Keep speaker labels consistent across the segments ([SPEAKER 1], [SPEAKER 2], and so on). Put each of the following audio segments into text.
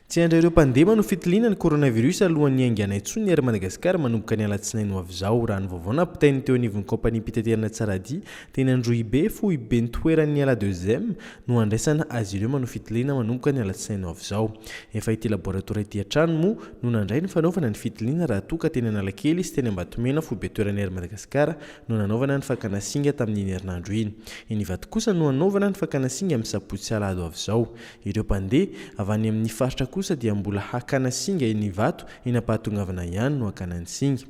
[SPEAKER 1] Tsy andreo mpandeha manao fitiliana ny coronavirus alohan'ny haingana intsony ery Madagasikara manomboka ny alatsinainy ho avy izao raha ny vaovao nampitainy teo anivon'ny kompania mpitaterana Tsaradia teny Androhibe Fohibe ny toeran'ny ala deuxième no andraisana azy ireo manao fitiliana manomboka ny alatsinainy ho avy izao. Efa ity laboratoire ity an-trano moa no nandray ny fanaovana ny fitiliana raha toa ka teny Analakely sy teny Ambatomena Fohibe toeran'ny ery Madagasikara no nanaovana ny fakana singa tamin'iny herinandro iny. Iny Ivato kosa no nanaovana ny fakana singa amin'ny sabotsy alahady ho avy izao. Ireo mpandeha avy any amin'ny faritra kosa dia mbola hakana singa iny Ivato iny ampahatongavana ihany no hakana ny singa.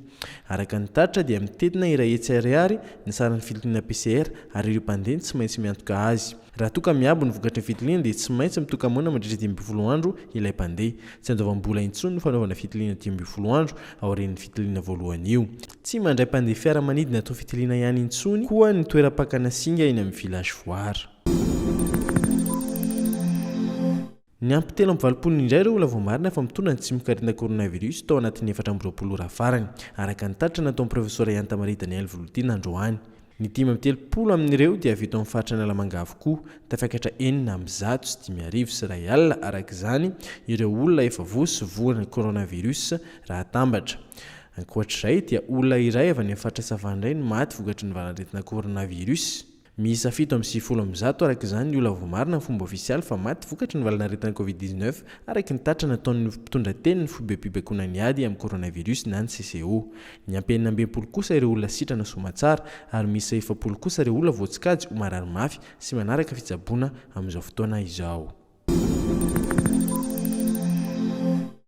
[SPEAKER 1] Araka ny taritra dia mitetina iray hetsy ariary ny saran'ny fitiliana PCR ary ireo mpandeha tsy maintsy miantoka azy. Raha toa ka miabo ny vokatry ny fitiliana dia tsy maintsy mitoka mona mandritra 10 andro ilay mpandeha. Tsy andoavam-bola intsony no fanaovana fitiliana 10 andro aorian'ny fitiliana voalohany io. Tsy mandray mpandeha fiaramanidina atao fitiliana ihany intsony koa ny toeram-pakana singa eny amin'ny village Foara. Ny ampitelo amin'ny valopolo indray ireo olona vao marina fa mitondra ny tsy mikarinana coronavirus tao anatin'ny 4 ora farany araka ny taritra nataon'ny professeur Yantamary Daniel Volotina androany. Ny 10 amin'ireo dia avy eto amin'ny faritra Analamanga avokoa, tafakatra 400 sy 500 sy 1 alina araka izany ireo olona efa voasy voana coronavirus raha tambatra. Ankoatr'izay dia olona iray avy any amin'ny faritra Savandray no maty vokatry ny valaretina coronavirus. Miisa 750 araka izany ny olona vao marina ny fomba ofisialy fa maty vokatry ny valanaretina Covid-19 araka ny taritra nataon'ny mpitondra teny ny Fohibe-Pibakonany ady amin'ny coronavirus na ny CCO. Ny ampenina 90 kosa ireo olona sitrana somatsara ary miisa 70 kosa ireo olona voatsikajy ho marary mafy sy manaraka fitsaboana amin'izao fotoana izao.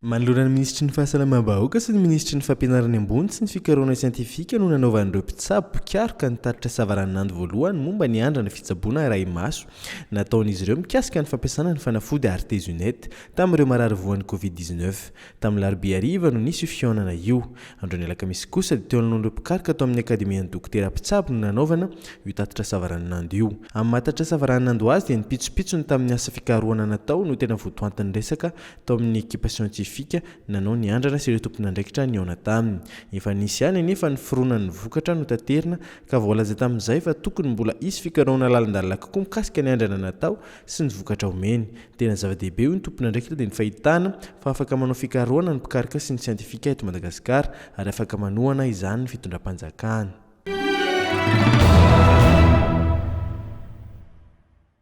[SPEAKER 1] Manoloana ny ministry ny fahasalamam-bahoaka sy ny ministry ny fampianarana ambony sy ny fikarohana siantifika no nanaovan'ireo mpitsabo pikaroka ny taritra savaran'andro voalohany momba ny andrana fitsaboana iray maso. Nataon'izy ireo mikasika ny fampiasana ny fanafody artezonety tamin'ireo marary voan'ny Covid-19. Tamin'ny larobia hariva no nisy fihaonana io. Androany alakamisy kosa dia teo alohan'ireo mpikaroka tao amin'ny akademian'ny dokotera mpitsabo no nanaovana io tatitra savaran'andro io. Amin'ny mahatatra savaran'andro azy dia ny pitsopitsony tamin'ny asa fikarohana natao no tena votoantan'ny resaka tao amin'ny ekipa siantifika nanao ny andrana sy ireo tompon'andraikitra ny aona taminy. Efa nisy ihany anefa ny fironan'ny vokatra no taterina ka voalaza tamin'izay fa tokony mbola isy fikarohana lalandalina kokoa mikasika ny andrana natao sy ny vokatra omeny. Tena zava-dehibe io ny tompon'andraikitra dia ny fahitana fa afaka manao fikarohana ny mpikaroka sy ny siantifika eto Madagasikara ary afaka manohana izany ny fitondram-panjakana.